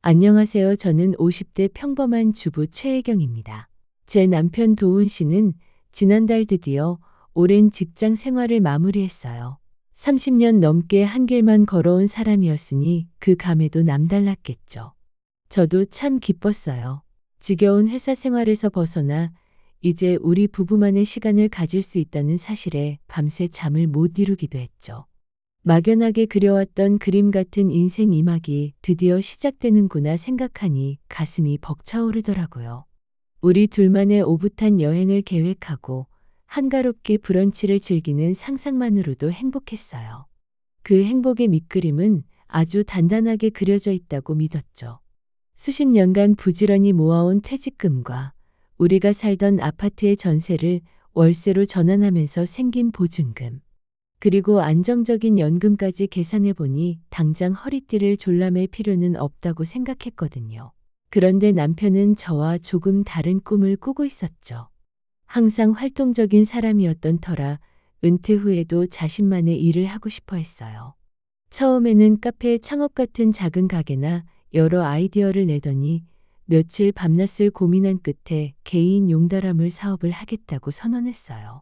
안녕하세요. 저는 50대 평범한 주부 최혜경입니다. 제 남편 도훈 씨는 지난달 드디어 오랜 직장 생활을 마무리했어요. 30년 넘게 한 길만 걸어온 사람이었으니 그 감회도 남달랐겠죠. 저도 참 기뻤어요. 지겨운 회사 생활에서 벗어나 이제 우리 부부만의 시간을 가질 수 있다는 사실에 밤새 잠을 못 이루기도 했죠. 막연하게 그려왔던 그림 같은 인생 2막이 드디어 시작되는구나 생각하니 가슴이 벅차오르더라고요. 우리 둘만의 오붓한 여행을 계획하고 한가롭게 브런치를 즐기는 상상만으로도 행복했어요. 그 행복의 밑그림은 아주 단단하게 그려져 있다고 믿었죠. 수십 년간 부지런히 모아온 퇴직금과 우리가 살던 아파트의 전세를 월세로 전환하면서 생긴 보증금, 그리고 안정적인 연금까지 계산해 보니 당장 허리띠를 졸라맬 필요는 없다고 생각했거든요. 그런데 남편은 저와 조금 다른 꿈을 꾸고 있었죠. 항상 활동적인 사람이었던 터라 은퇴 후에도 자신만의 일을 하고 싶어 했어요. 처음에는 카페 창업 같은 작은 가게나 여러 아이디어를 내더니 며칠 밤낮을 고민한 끝에 개인 용달화물 사업을 하겠다고 선언했어요.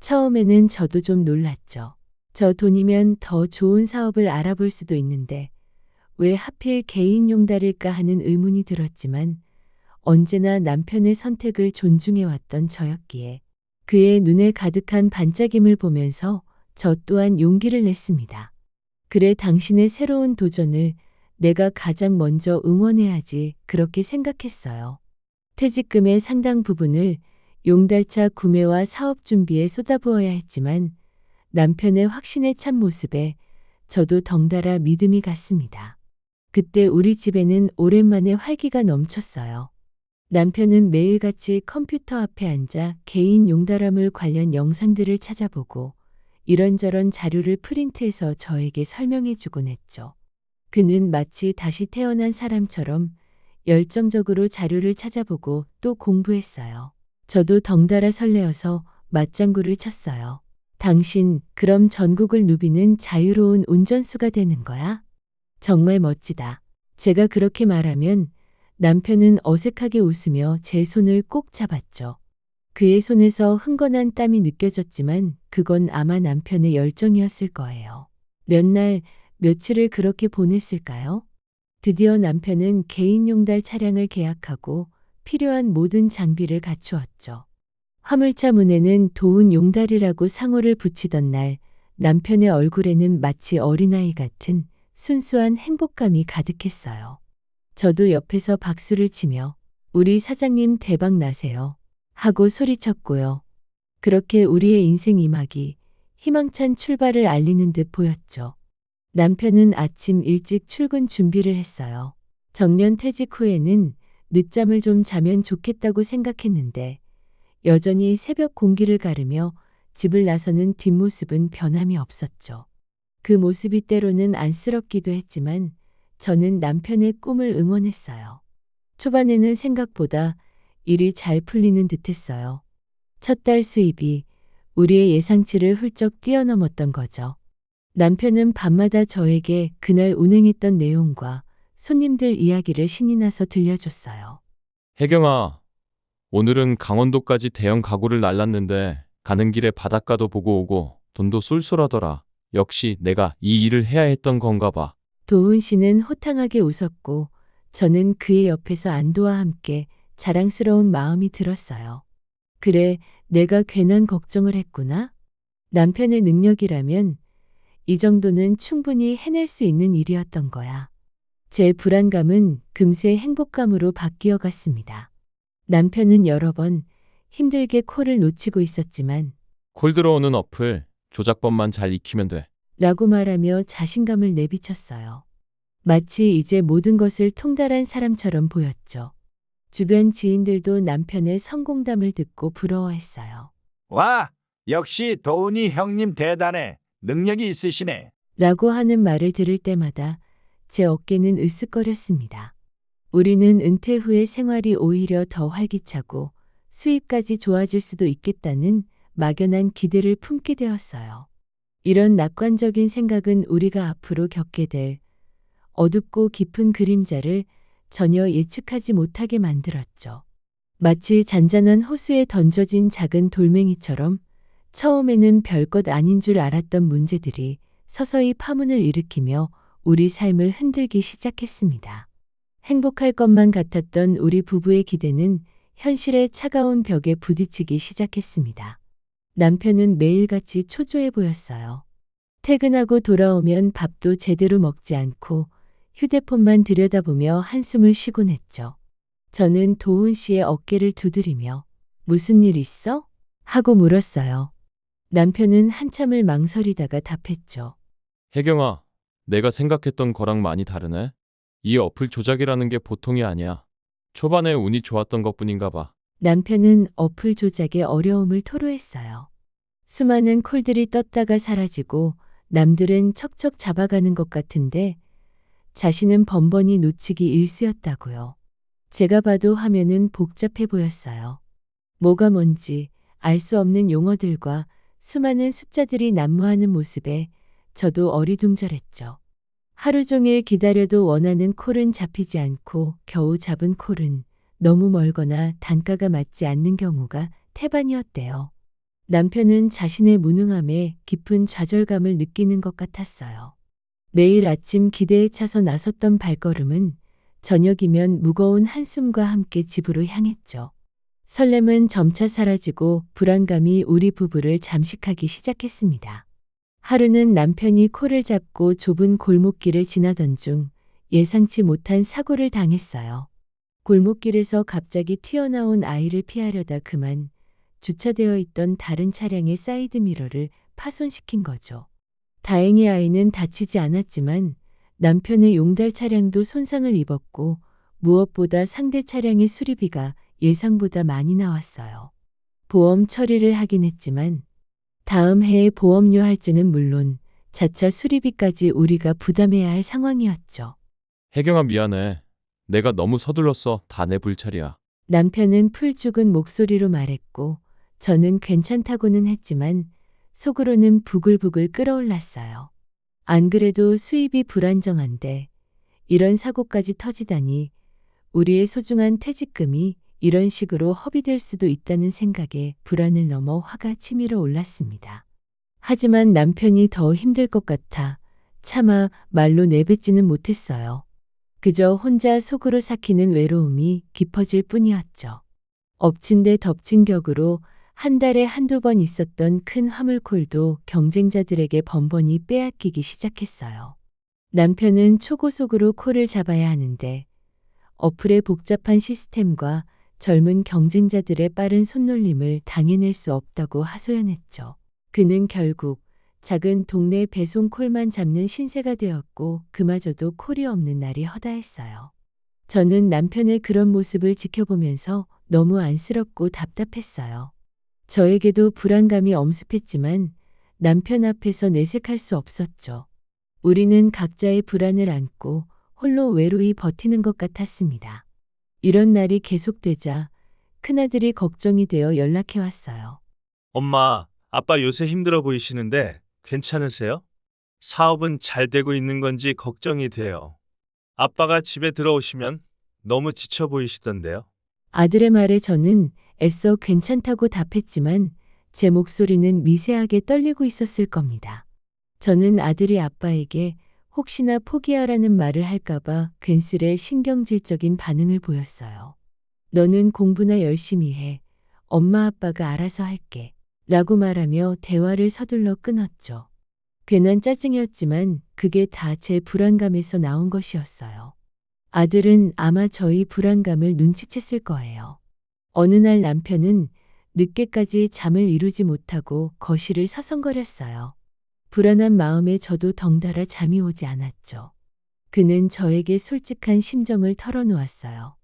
처음에는 저도 좀 놀랐죠. 저 돈이면 더 좋은 사업을 알아볼 수도 있는데 왜 하필 개인 용달일까 하는 의문이 들었지만 언제나 남편의 선택을 존중해왔던 저였기에 그의 눈에 가득한 반짝임을 보면서 저 또한 용기를 냈습니다. 그래, 당신의 새로운 도전을 내가 가장 먼저 응원해야지, 그렇게 생각했어요. 퇴직금의 상당 부분을 용달차 구매와 사업 준비에 쏟아부어야 했지만 남편의 확신에 찬 모습에 저도 덩달아 믿음이 갔습니다. 그때 우리 집에는 오랜만에 활기가 넘쳤어요. 남편은 매일같이 컴퓨터 앞에 앉아 개인 용달화물 관련 영상들을 찾아보고 이런저런 자료를 프린트해서 저에게 설명해 주곤 했죠. 그는 마치 다시 태어난 사람처럼 열정적으로 자료를 찾아보고 또 공부했어요. 저도 덩달아 설레어서 맞장구를 쳤어요. 당신, 그럼 전국을 누비는 자유로운 운전수가 되는 거야? 정말 멋지다. 제가 그렇게 말하면 남편은 어색하게 웃으며 제 손을 꼭 잡았죠. 그의 손에서 흥건한 땀이 느껴졌지만 그건 아마 남편의 열정이었을 거예요. 몇 날, 며칠을 그렇게 보냈을까요? 드디어 남편은 개인 용달 차량을 계약하고 필요한 모든 장비를 갖추었죠. 화물차 문에는 도훈 용달이라고 상호를 붙이던 날 남편의 얼굴에는 마치 어린아이 같은 순수한 행복감이 가득했어요. 저도 옆에서 박수를 치며 우리 사장님 대박 나세요 하고 소리쳤고요. 그렇게 우리의 인생 2막이 희망찬 출발을 알리는 듯 보였죠. 남편은 아침 일찍 출근 준비를 했어요. 정년 퇴직 후에는 늦잠을 좀 자면 좋겠다고 생각했는데 여전히 새벽 공기를 가르며 집을 나서는 뒷모습은 변함이 없었죠. 그 모습이 때로는 안쓰럽기도 했지만 저는 남편의 꿈을 응원했어요. 초반에는 생각보다 일이 잘 풀리는 듯했어요. 첫 달 수입이 우리의 예상치를 훌쩍 뛰어넘었던 거죠. 남편은 밤마다 저에게 그날 운행했던 내용과 손님들 이야기를 신이 나서 들려줬어요. 혜경아, 오늘은 강원도까지 대형 가구를 날랐는데 가는 길에 바닷가도 보고 오고 돈도 쏠쏠하더라. 역시 내가 이 일을 해야 했던 건가 봐. 도훈 씨는 호탕하게 웃었고 저는 그의 옆에서 안도와 함께 자랑스러운 마음이 들었어요. 그래, 내가 괜한 걱정을 했구나. 남편의 능력이라면 이 정도는 충분히 해낼 수 있는 일이었던 거야. 제 불안감은 금세 행복감으로 바뀌어 갔습니다. 남편은 여러 번 힘들게 콜을 놓치고 있었지만 콜 들어오는 어플 조작법만 잘 익히면 돼. 라고 말하며 자신감을 내비쳤어요. 마치 이제 모든 것을 통달한 사람처럼 보였죠. 주변 지인들도 남편의 성공담을 듣고 부러워했어요. 와, 역시 도훈이 형님 대단해. 능력이 있으시네. 라고 하는 말을 들을 때마다 제 어깨는 으쓱거렸습니다. 우리는 은퇴 후의 생활이 오히려 더 활기차고 수입까지 좋아질 수도 있겠다는 막연한 기대를 품게 되었어요. 이런 낙관적인 생각은 우리가 앞으로 겪게 될 어둡고 깊은 그림자를 전혀 예측하지 못하게 만들었죠. 마치 잔잔한 호수에 던져진 작은 돌멩이처럼 처음에는 별것 아닌 줄 알았던 문제들이 서서히 파문을 일으키며 우리 삶을 흔들기 시작했습니다. 행복할 것만 같았던 우리 부부의 기대는 현실의 차가운 벽에 부딪히기 시작했습니다. 남편은 매일같이 초조해 보였어요. 퇴근하고 돌아오면 밥도 제대로 먹지 않고 휴대폰만 들여다보며 한숨을 쉬곤 했죠. 저는 도훈 씨의 어깨를 두드리며 무슨 일 있어? 하고 물었어요. 남편은 한참을 망설이다가 답했죠. 혜경아, 내가 생각했던 거랑 많이 다르네. 이 어플 조작이라는 게 보통이 아니야. 초반에 운이 좋았던 것뿐인가 봐. 남편은 어플 조작의 어려움을 토로했어요. 수많은 콜들이 떴다가 사라지고 남들은 척척 잡아가는 것 같은데 자신은 번번이 놓치기 일쑤였다고요. 제가 봐도 화면은 복잡해 보였어요. 뭐가 뭔지 알 수 없는 용어들과 수많은 숫자들이 난무하는 모습에 저도 어리둥절했죠. 하루 종일 기다려도 원하는 콜은 잡히지 않고 겨우 잡은 콜은 너무 멀거나 단가가 맞지 않는 경우가 태반이었대요. 남편은 자신의 무능함에 깊은 좌절감을 느끼는 것 같았어요. 매일 아침 기대에 차서 나섰던 발걸음은 저녁이면 무거운 한숨과 함께 집으로 향했죠. 설렘은 점차 사라지고 불안감이 우리 부부를 잠식하기 시작했습니다. 하루는 남편이 콜을 잡고 좁은 골목길을 지나던 중 예상치 못한 사고를 당했어요. 골목길에서 갑자기 튀어나온 아이를 피하려다 그만 주차되어 있던 다른 차량의 사이드 미러를 파손시킨 거죠. 다행히 아이는 다치지 않았지만 남편의 용달 차량도 손상을 입었고 무엇보다 상대 차량의 수리비가 예상보다 많이 나왔어요. 보험 처리를 하긴 했지만 다음 해의 보험료 할증은 물론 자차 수리비까지 우리가 부담해야 할 상황이었죠. 혜경아, 미안해. 내가 너무 서둘렀어. 다 내 불찰이야. 남편은 풀 죽은 목소리로 말했고 저는 괜찮다고는 했지만 속으로는 부글부글 끓어올랐어요. 안 그래도 수입이 불안정한데 이런 사고까지 터지다니 우리의 소중한 퇴직금이 이런 식으로 허비될 수도 있다는 생각에 불안을 넘어 화가 치밀어 올랐습니다. 하지만 남편이 더 힘들 것 같아 차마 말로 내뱉지는 못했어요. 그저 혼자 속으로 삭히는 외로움이 깊어질 뿐이었죠. 엎친 데 덮친 격으로 한 달에 한두 번 있었던 큰 화물콜도 경쟁자들에게 번번이 빼앗기기 시작했어요. 남편은 초고속으로 콜을 잡아야 하는데 어플의 복잡한 시스템과 젊은 경쟁자들의 빠른 손놀림을 당해낼 수 없다고 하소연했죠. 그는 결국 작은 동네 배송 콜만 잡는 신세가 되었고 그마저도 콜이 없는 날이 허다했어요. 저는 남편의 그런 모습을 지켜보면서 너무 안쓰럽고 답답했어요. 저에게도 불안감이 엄습했지만 남편 앞에서 내색할 수 없었죠. 우리는 각자의 불안을 안고 홀로 외로이 버티는 것 같았습니다. 이런 날이 계속되자 큰아들이 걱정이 되어 연락해 왔어요. 엄마, 아빠 요새 힘들어 보이시는데 괜찮으세요? 사업은 잘 되고 있는 건지 걱정이 돼요. 아빠가 집에 들어오시면 너무 지쳐 보이시던데요. 아들의 말에 저는 애써 괜찮다고 답했지만 제 목소리는 미세하게 떨리고 있었을 겁니다. 저는 아들이 아빠에게 혹시나 포기하라는 말을 할까봐 괜스레 신경질적인 반응을 보였어요. 너는 공부나 열심히 해. 엄마 아빠가 알아서 할게. 라고 말하며 대화를 서둘러 끊었죠. 괜한 짜증이었지만 그게 다 제 불안감에서 나온 것이었어요. 아들은 아마 저희 불안감을 눈치챘을 거예요. 어느 날 남편은 늦게까지 잠을 이루지 못하고 거실을 서성거렸어요. 불안한 마음에 저도 덩달아 잠이 오지 않았죠. 그는 저에게 솔직한 심정을 털어놓았어요.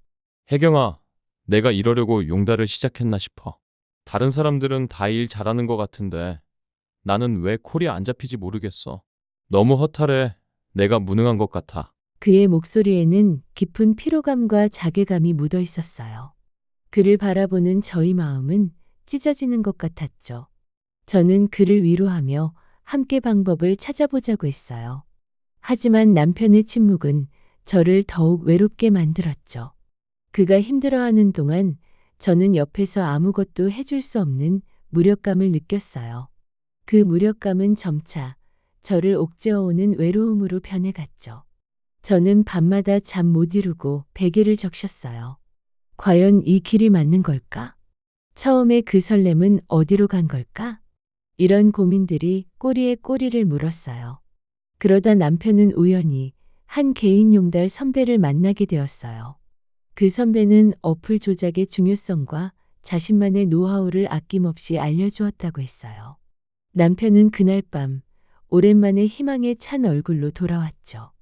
혜경아, 내가 이러려고 용달을 시작했나 싶어. 다른 사람들은 다 일 잘하는 것 같은데 나는 왜 콜이 안 잡히지 모르겠어. 너무 허탈해. 내가 무능한 것 같아. 그의 목소리에는 깊은 피로감과 자괴감이 묻어 있었어요. 그를 바라보는 저희 마음은 찢어지는 것 같았죠. 저는 그를 위로하며 함께 방법을 찾아보자고 했어요. 하지만 남편의 침묵은 저를 더욱 외롭게 만들었죠. 그가 힘들어하는 동안 저는 옆에서 아무것도 해줄 수 없는 무력감을 느꼈어요. 그 무력감은 점차 저를 옥죄어오는 외로움으로 변해갔죠. 저는 밤마다 잠 못 이루고 베개를 적셨어요. 과연 이 길이 맞는 걸까? 처음에 그 설렘은 어디로 간 걸까? 이런 고민들이 꼬리에 꼬리를 물었어요. 그러다 남편은 우연히 한 개인 용달 선배를 만나게 되었어요. 그 선배는 어플 조작의 중요성과 자신만의 노하우를 아낌없이 알려주었다고 했어요. 남편은 그날 밤 오랜만에 희망에 찬 얼굴로 돌아왔죠.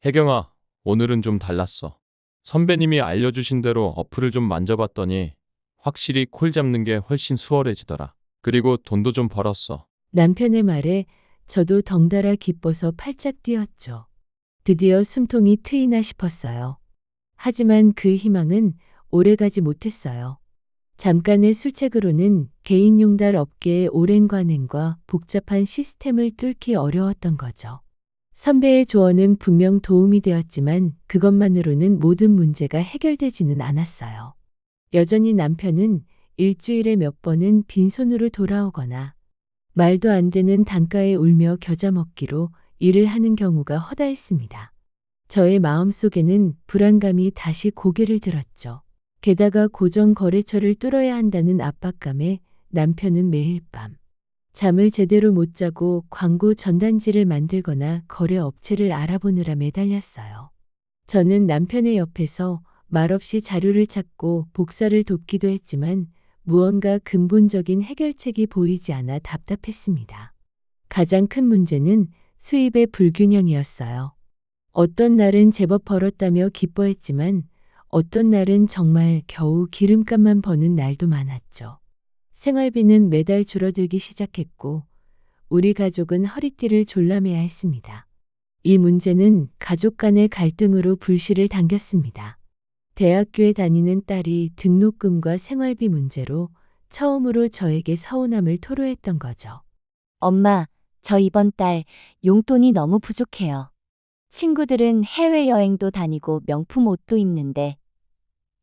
혜경아, 오늘은 좀 달랐어. 선배님이 알려주신 대로 어플을 좀 만져봤더니 확실히 콜 잡는 게 훨씬 수월해지더라. 그리고 돈도 좀 벌었어. 남편의 말에 저도 덩달아 기뻐서 팔짝 뛰었죠. 드디어 숨통이 트이나 싶었어요. 하지만 그 희망은 오래가지 못했어요. 잠깐의 술책으로는 개인 용달 업계의 오랜 관행과 복잡한 시스템을 뚫기 어려웠던 거죠. 선배의 조언은 분명 도움이 되었지만 그것만으로는 모든 문제가 해결되지는 않았어요. 여전히 남편은 일주일에 몇 번은 빈손으로 돌아오거나 말도 안 되는 단가에 울며 겨자 먹기로 일을 하는 경우가 허다했습니다. 저의 마음속에는 불안감이 다시 고개를 들었죠. 게다가 고정 거래처를 뚫어야 한다는 압박감에 남편은 매일 밤 잠을 제대로 못 자고 광고 전단지를 만들거나 거래 업체를 알아보느라 매달렸어요. 저는 남편의 옆에서 말없이 자료를 찾고 복사를 돕기도 했지만 무언가 근본적인 해결책이 보이지 않아 답답했습니다. 가장 큰 문제는 수입의 불균형이었어요. 어떤 날은 제법 벌었다며 기뻐했지만 어떤 날은 정말 겨우 기름값만 버는 날도 많았죠. 생활비는 매달 줄어들기 시작했고 우리 가족은 허리띠를 졸라매야 했습니다. 이 문제는 가족 간의 갈등으로 불씨를 당겼습니다. 대학교에 다니는 딸이 등록금과 생활비 문제로 처음으로 저에게 서운함을 토로했던 거죠. 엄마, 저 이번 달 용돈이 너무 부족해요. 친구들은 해외여행도 다니고 명품 옷도 입는데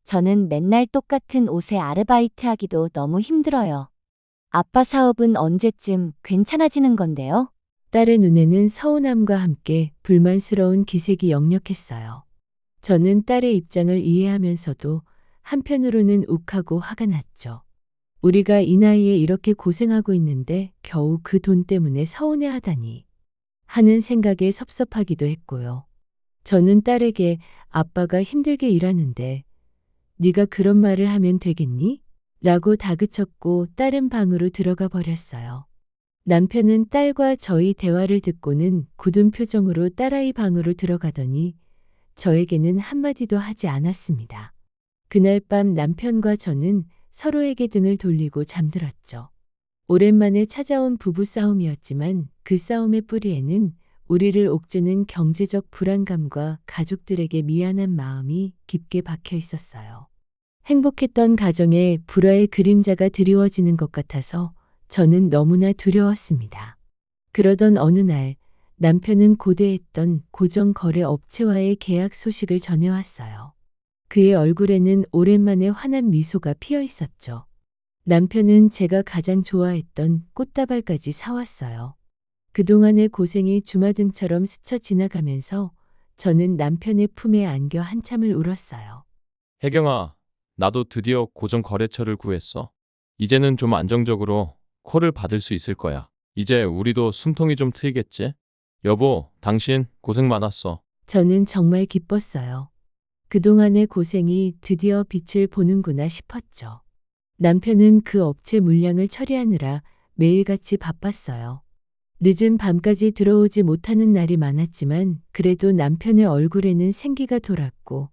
저는 맨날 똑같은 옷에 아르바이트 하기도 너무 힘들어요. 아빠 사업은 언제쯤 괜찮아지는 건데요? 딸의 눈에는 서운함과 함께 불만스러운 기색이 역력했어요. 저는 딸의 입장을 이해하면서도 한편으로는 욱하고 화가 났죠. 우리가 이 나이에 이렇게 고생하고 있는데 겨우 그 돈 때문에 서운해하다니 하는 생각에 섭섭하기도 했고요. 저는 딸에게 아빠가 힘들게 일하는데 네가 그런 말을 하면 되겠니? 라고 다그쳤고 딸은 방으로 들어가 버렸어요. 남편은 딸과 저희 대화를 듣고는 굳은 표정으로 딸아이 방으로 들어가더니 저에게는 한마디도 하지 않았습니다. 그날 밤 남편과 저는 서로에게 등을 돌리고 잠들었죠. 오랜만에 찾아온 부부싸움이었지만 그 싸움의 뿌리에는 우리를 옥죄는 경제적 불안감과 가족들에게 미안한 마음이 깊게 박혀 있었어요. 행복했던 가정에 불화의 그림자가 드리워지는 것 같아서 저는 너무나 두려웠습니다. 그러던 어느 날 남편은 고대했던 고정거래 업체와의 계약 소식을 전해왔어요. 그의 얼굴에는 오랜만에 환한 미소가 피어 있었죠. 남편은 제가 가장 좋아했던 꽃다발까지 사왔어요. 그동안의 고생이 주마등처럼 스쳐 지나가면서 저는 남편의 품에 안겨 한참을 울었어요. 혜경아, 나도 드디어 고정 거래처를 구했어. 이제는 좀 안정적으로 콜을 받을 수 있을 거야. 이제 우리도 숨통이 좀 트이겠지? 여보, 당신 고생 많았어. 저는 정말 기뻤어요. 그동안의 고생이 드디어 빛을 보는구나 싶었죠. 남편은 그 업체 물량을 처리하느라 매일같이 바빴어요. 늦은 밤까지 들어오지 못하는 날이 많았지만 그래도 남편의 얼굴에는 생기가 돌았고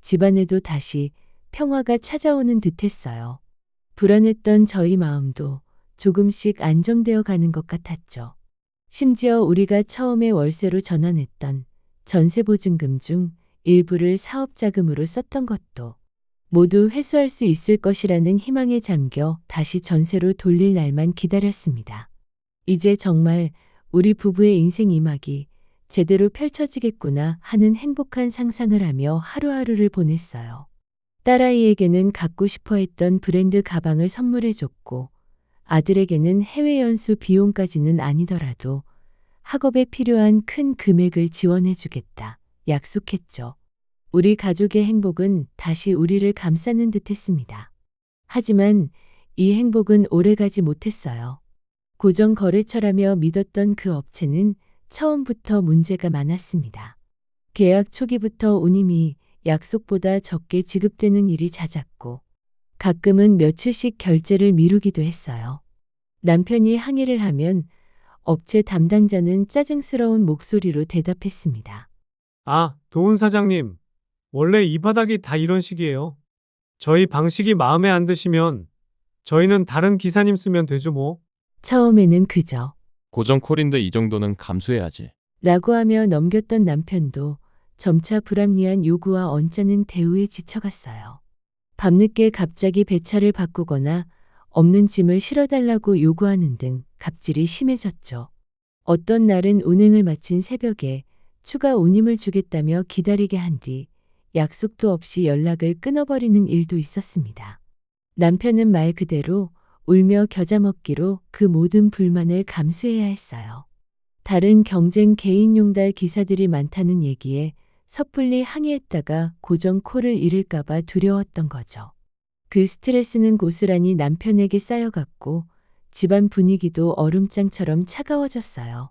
집안에도 다시 평화가 찾아오는 듯했어요. 불안했던 저희 마음도 조금씩 안정되어 가는 것 같았죠. 심지어 우리가 처음에 월세로 전환했던 전세보증금 중 일부를 사업자금으로 썼던 것도 모두 회수할 수 있을 것이라는 희망에 잠겨 다시 전세로 돌릴 날만 기다렸습니다. 이제 정말 우리 부부의 인생 이막이 제대로 펼쳐지겠구나 하는 행복한 상상을 하며 하루하루를 보냈어요. 딸아이에게는 갖고 싶어 했던 브랜드 가방을 선물해줬고, 아들에게는 해외 연수 비용까지는 아니더라도 학업에 필요한 큰 금액을 지원해주겠다 약속했죠. 우리 가족의 행복은 다시 우리를 감싸는 듯 했습니다. 하지만 이 행복은 오래가지 못했어요. 고정 거래처라며 믿었던 그 업체는 처음부터 문제가 많았습니다. 계약 초기부터 운임이 약속보다 적게 지급되는 일이 잦았고, 가끔은 며칠씩 결제를 미루기도 했어요. 남편이 항의를 하면 업체 담당자는 짜증스러운 목소리로 대답했습니다. 아, 도훈 사장님. 원래 이 바닥이 다 이런 식이에요. 저희 방식이 마음에 안 드시면 저희는 다른 기사님 쓰면 되죠 뭐. 처음에는 그저 고정 콜인데 이 정도는 감수해야지. 라고 하며 넘겼던 남편도 점차 불합리한 요구와 언짢은 대우에 지쳐갔어요. 밤늦게 갑자기 배차를 바꾸거나 없는 짐을 실어달라고 요구하는 등 갑질이 심해졌죠. 어떤 날은 운행을 마친 새벽에 추가 운임을 주겠다며 기다리게 한 뒤 약속도 없이 연락을 끊어버리는 일도 있었습니다. 남편은 말 그대로 울며 겨자 먹기로 그 모든 불만을 감수해야 했어요. 다른 경쟁 개인 용달 기사들이 많다는 얘기에 섣불리 항의했다가 고정 콜을 잃을까봐 두려웠던 거죠. 그 스트레스는 고스란히 남편에게 쌓여갔고 집안 분위기도 얼음장처럼 차가워졌어요.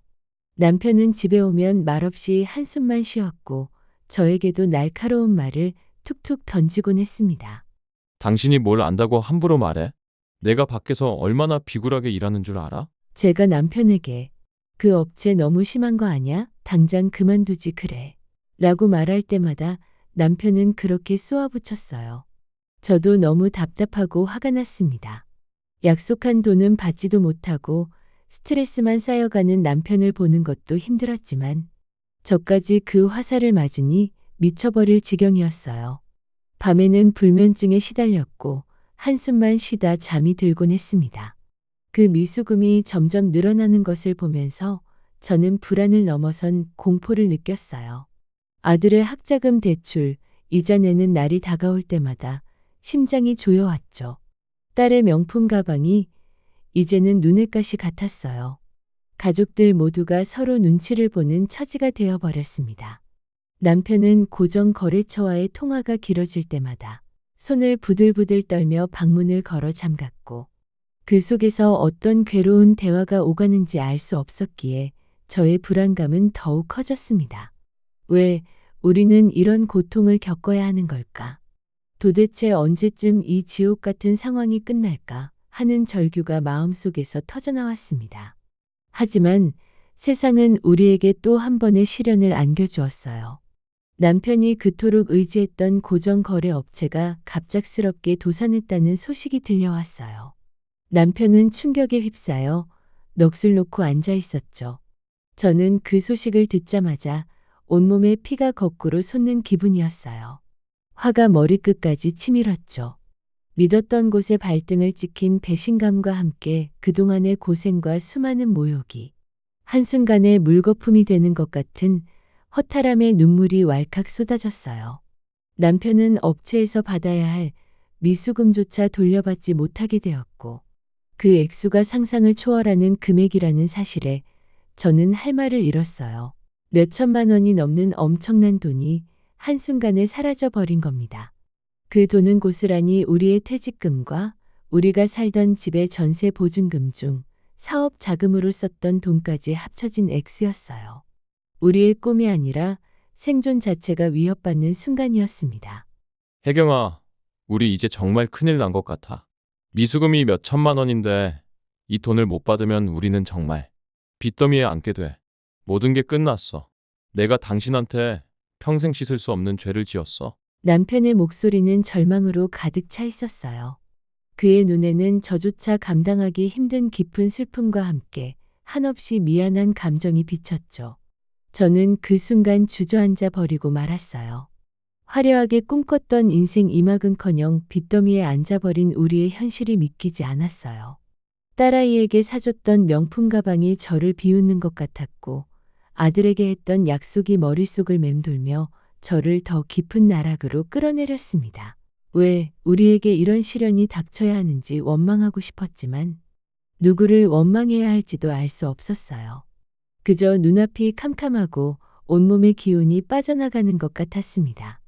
남편은 집에 오면 말없이 한숨만 쉬었고 저에게도 날카로운 말을 툭툭 던지곤 했습니다. 당신이 뭘 안다고 함부로 말해? 내가 밖에서 얼마나 비굴하게 일하는 줄 알아? 제가 남편에게 그 업체 너무 심한 거 아냐? 당장 그만두지 그래. 라고 말할 때마다 남편은 그렇게 쏘아붙였어요. 저도 너무 답답하고 화가 났습니다. 약속한 돈은 받지도 못하고 스트레스만 쌓여가는 남편을 보는 것도 힘들었지만 저까지 그 화살을 맞으니 미쳐버릴 지경이었어요. 밤에는 불면증에 시달렸고 한숨만 쉬다 잠이 들곤 했습니다. 그 미수금이 점점 늘어나는 것을 보면서 저는 불안을 넘어선 공포를 느꼈어요. 아들의 학자금 대출, 이자 내는 날이 다가올 때마다 심장이 조여왔죠. 딸의 명품 가방이 이제는 눈엣가시 같았어요. 가족들 모두가 서로 눈치를 보는 처지가 되어버렸습니다. 남편은 고정 거래처와의 통화가 길어질 때마다 손을 부들부들 떨며 방문을 걸어 잠갔고 그 속에서 어떤 괴로운 대화가 오가는지 알 수 없었기에 저의 불안감은 더욱 커졌습니다. 왜 우리는 이런 고통을 겪어야 하는 걸까? 도대체 언제쯤 이 지옥 같은 상황이 끝날까 하는 절규가 마음속에서 터져나왔습니다. 하지만 세상은 우리에게 또 한 번의 시련을 안겨주었어요. 남편이 그토록 의지했던 고정거래 업체가 갑작스럽게 도산했다는 소식이 들려왔어요. 남편은 충격에 휩싸여 넋을 놓고 앉아 있었죠. 저는 그 소식을 듣자마자 온몸에 피가 거꾸로 솟는 기분이었어요. 화가 머리끝까지 치밀었죠. 믿었던 곳에 발등을 찍힌 배신감과 함께 그동안의 고생과 수많은 모욕이 한순간에 물거품이 되는 것 같은 허탈함의 눈물이 왈칵 쏟아졌어요. 남편은 업체에서 받아야 할 미수금조차 돌려받지 못하게 되었고 그 액수가 상상을 초월하는 금액이라는 사실에 저는 할 말을 잃었어요. 몇천만 원이 넘는 엄청난 돈이 한순간에 사라져 버린 겁니다. 그 돈은 고스란히 우리의 퇴직금과 우리가 살던 집의 전세 보증금 중 사업 자금으로 썼던 돈까지 합쳐진 액수였어요. 우리의 꿈이 아니라 생존 자체가 위협받는 순간이었습니다. 혜경아, 우리 이제 정말 큰일 난 것 같아. 미수금이 몇 천만 원인데 이 돈을 못 받으면 우리는 정말 빚더미에 앉게 돼. 모든 게 끝났어. 내가 당신한테 평생 씻을 수 없는 죄를 지었어. 남편의 목소리는 절망으로 가득 차 있었어요. 그의 눈에는 저조차 감당하기 힘든 깊은 슬픔과 함께 한없이 미안한 감정이 비쳤죠. 저는 그 순간 주저앉아 버리고 말았어요. 화려하게 꿈꿨던 인생 이막은커녕 빚더미에 앉아버린 우리의 현실이 믿기지 않았어요. 딸아이에게 사줬던 명품 가방이 저를 비웃는 것 같았고 아들에게 했던 약속이 머릿속을 맴돌며 저를 더 깊은 나락으로 끌어내렸습니다. 왜 우리에게 이런 시련이 닥쳐야 하는지 원망하고 싶었지만 누구를 원망해야 할지도 알 수 없었어요. 그저 눈앞이 캄캄하고 온몸의 기운이 빠져나가는 것 같았습니다.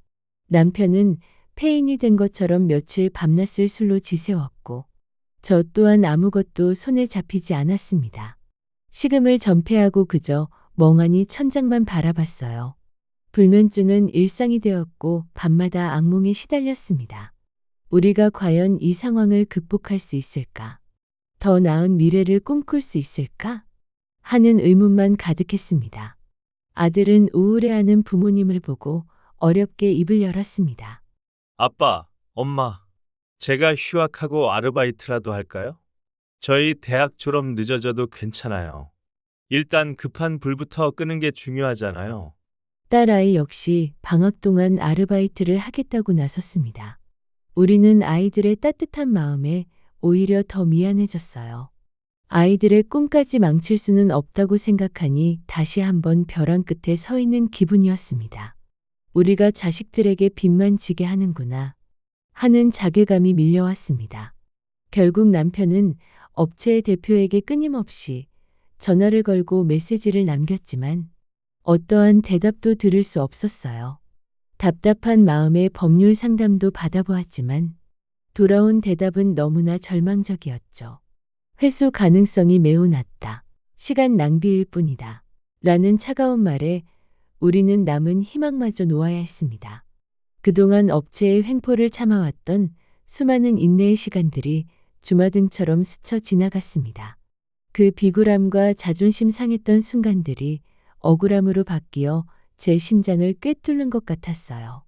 남편은 폐인이 된 것처럼 며칠 밤낮을 술로 지새웠고 저 또한 아무것도 손에 잡히지 않았습니다. 식음을 전폐하고 그저 멍하니 천장만 바라봤어요. 불면증은 일상이 되었고 밤마다 악몽에 시달렸습니다. 우리가 과연 이 상황을 극복할 수 있을까? 더 나은 미래를 꿈꿀 수 있을까? 하는 의문만 가득했습니다. 아들은 우울해하는 부모님을 보고 어렵게 입을 열었습니다. 아빠, 엄마, 제가 휴학하고 아르바이트라도 할까요? 저희 대학 졸업 늦어져도 괜찮아요. 일단 급한 불부터 끄는 게 중요하잖아요. 딸아이 역시 방학 동안 아르바이트를 하겠다고 나섰습니다. 우리는 아이들의 따뜻한 마음에 오히려 더 미안해졌어요. 아이들의 꿈까지 망칠 수는 없다고 생각하니 다시 한번 벼랑 끝에 서 있는 기분이었습니다. 우리가 자식들에게 빚만 지게 하는구나 하는 자괴감이 밀려왔습니다. 결국 남편은 업체의 대표에게 끊임없이 전화를 걸고 메시지를 남겼지만 어떠한 대답도 들을 수 없었어요. 답답한 마음에 법률 상담도 받아보았지만 돌아온 대답은 너무나 절망적이었죠. 회수 가능성이 매우 낮다. 시간 낭비일 뿐이다. 라는 차가운 말에 우리는 남은 희망마저 놓아야 했습니다. 그동안 업체의 횡포를 참아왔던 수많은 인내의 시간들이 주마등처럼 스쳐 지나갔습니다. 그 비굴함과 자존심 상했던 순간들이 억울함으로 바뀌어 제 심장을 꿰뚫는 것 같았어요.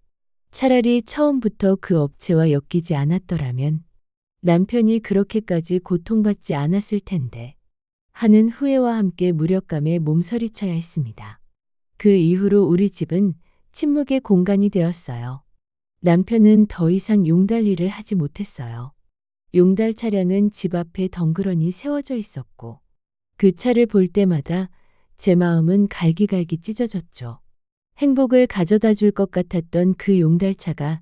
차라리 처음부터 그 업체와 엮이지 않았더라면 남편이 그렇게까지 고통받지 않았을 텐데 하는 후회와 함께 무력감에 몸서리쳐야 했습니다. 그 이후로 우리 집은 침묵의 공간이 되었어요. 남편은 더 이상 용달 일을 하지 못했어요. 용달 차량은 집 앞에 덩그러니 세워져 있었고 그 차를 볼 때마다 제 마음은 갈기갈기 찢어졌죠. 행복을 가져다 줄 것 같았던 그 용달차가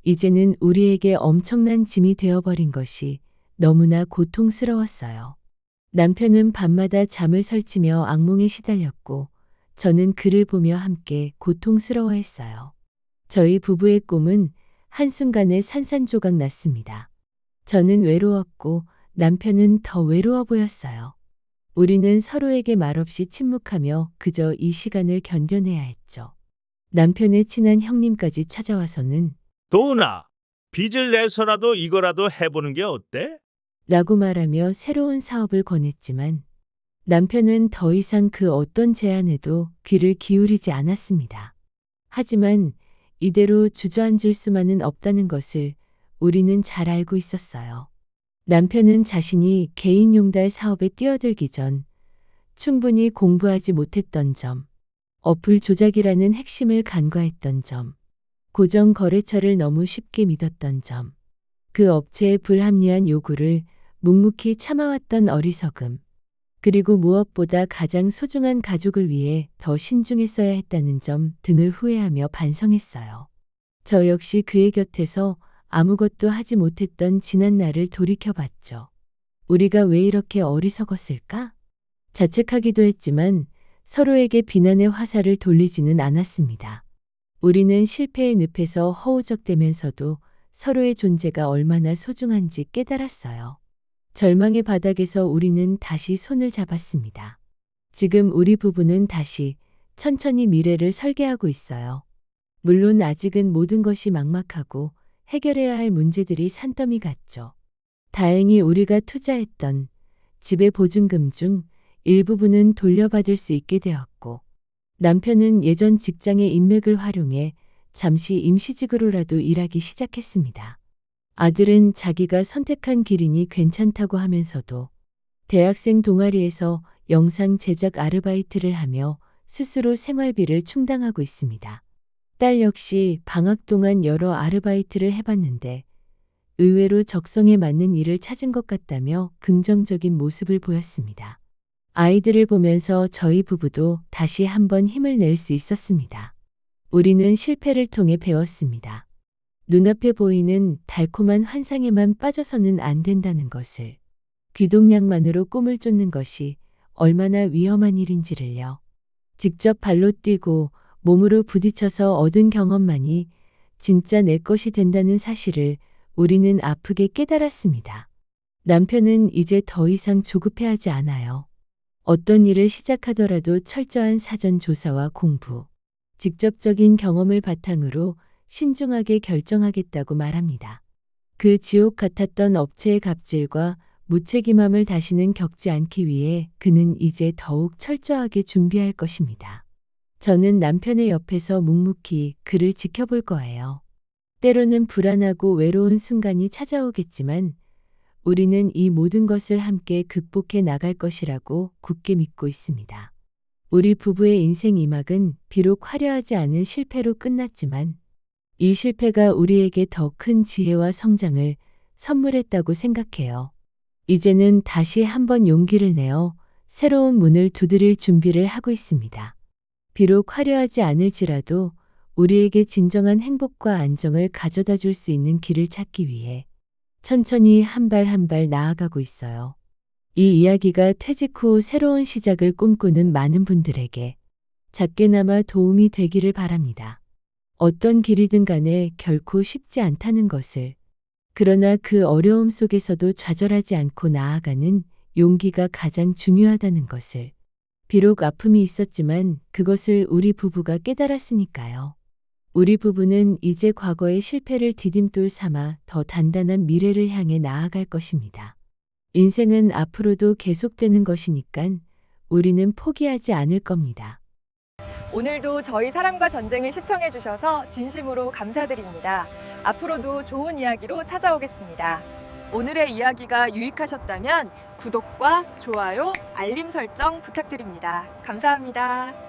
이제는 우리에게 엄청난 짐이 되어버린 것이 너무나 고통스러웠어요. 남편은 밤마다 잠을 설치며 악몽에 시달렸고 저는 그를 보며 함께 고통스러워했어요. 저희 부부의 꿈은 한순간에 산산조각 났습니다. 저는 외로웠고 남편은 더 외로워 보였어요. 우리는 서로에게 말없이 침묵하며 그저 이 시간을 견뎌내야 했죠. 남편의 친한 형님까지 찾아와서는 도훈아, 빚을 내서라도 이거라도 해보는 게 어때? 라고 말하며 새로운 사업을 권했지만 남편은 더 이상 그 어떤 제안에도 귀를 기울이지 않았습니다. 하지만 이대로 주저앉을 수만은 없다는 것을 우리는 잘 알고 있었어요. 남편은 자신이 개인 용달 사업에 뛰어들기 전 충분히 공부하지 못했던 점, 어플 조작이라는 핵심을 간과했던 점, 고정 거래처를 너무 쉽게 믿었던 점, 그 업체의 불합리한 요구를 묵묵히 참아왔던 어리석음, 그리고 무엇보다 가장 소중한 가족을 위해 더 신중했어야 했다는 점 등을 후회하며 반성했어요. 저 역시 그의 곁에서 아무것도 하지 못했던 지난 날을 돌이켜봤죠. 우리가 왜 이렇게 어리석었을까? 자책하기도 했지만 서로에게 비난의 화살을 돌리지는 않았습니다. 우리는 실패의 늪에서 허우적대면서도 서로의 존재가 얼마나 소중한지 깨달았어요. 절망의 바닥에서 우리는 다시 손을 잡았습니다. 지금 우리 부부는 다시 천천히 미래를 설계하고 있어요. 물론 아직은 모든 것이 막막하고 해결해야 할 문제들이 산더미 같죠. 다행히 우리가 투자했던 집의 보증금 중 일부분은 돌려받을 수 있게 되었고 남편은 예전 직장의 인맥을 활용해 잠시 임시직으로라도 일하기 시작했습니다. 아들은 자기가 선택한 길이니 괜찮다고 하면서도 대학생 동아리에서 영상 제작 아르바이트를 하며 스스로 생활비를 충당하고 있습니다. 딸 역시 방학 동안 여러 아르바이트를 해봤는데 의외로 적성에 맞는 일을 찾은 것 같다며 긍정적인 모습을 보였습니다. 아이들을 보면서 저희 부부도 다시 한번 힘을 낼 수 있었습니다. 우리는 실패를 통해 배웠습니다. 눈앞에 보이는 달콤한 환상에만 빠져서는 안 된다는 것을. 귀동냥만으로 꿈을 쫓는 것이 얼마나 위험한 일인지를요. 직접 발로 뛰고 몸으로 부딪혀서 얻은 경험만이 진짜 내 것이 된다는 사실을 우리는 아프게 깨달았습니다. 남편은 이제 더 이상 조급해하지 않아요. 어떤 일을 시작하더라도 철저한 사전 조사와 공부, 직접적인 경험을 바탕으로 신중하게 결정하겠다고 말합니다. 그 지옥 같았던 업체의 갑질과 무책임함을 다시는 겪지 않기 위해 그는 이제 더욱 철저하게 준비할 것입니다. 저는 남편의 옆에서 묵묵히 그를 지켜볼 거예요. 때로는 불안하고 외로운 순간이 찾아오겠지만 우리는 이 모든 것을 함께 극복해 나갈 것이라고 굳게 믿고 있습니다. 우리 부부의 인생 2막은 비록 화려하지 않은 실패로 끝났지만 이 실패가 우리에게 더 큰 지혜와 성장을 선물했다고 생각해요. 이제는 다시 한번 용기를 내어 새로운 문을 두드릴 준비를 하고 있습니다. 비록 화려하지 않을지라도 우리에게 진정한 행복과 안정을 가져다 줄 수 있는 길을 찾기 위해 천천히 한 발 한 발 나아가고 있어요. 이 이야기가 퇴직 후 새로운 시작을 꿈꾸는 많은 분들에게 작게나마 도움이 되기를 바랍니다. 어떤 길이든 간에 결코 쉽지 않다는 것을, 그러나 그 어려움 속에서도 좌절하지 않고 나아가는 용기가 가장 중요하다는 것을, 비록 아픔이 있었지만 그것을 우리 부부가 깨달았으니까요. 우리 부부는 이제 과거의 실패를 디딤돌 삼아 더 단단한 미래를 향해 나아갈 것입니다. 인생은 앞으로도 계속되는 것이니깐 우리는 포기하지 않을 겁니다. 오늘도 저희 사랑과 전쟁을 시청해 주셔서 진심으로 감사드립니다. 앞으로도 좋은 이야기로 찾아오겠습니다. 오늘의 이야기가 유익하셨다면 구독과 좋아요, 알림 설정 부탁드립니다. 감사합니다.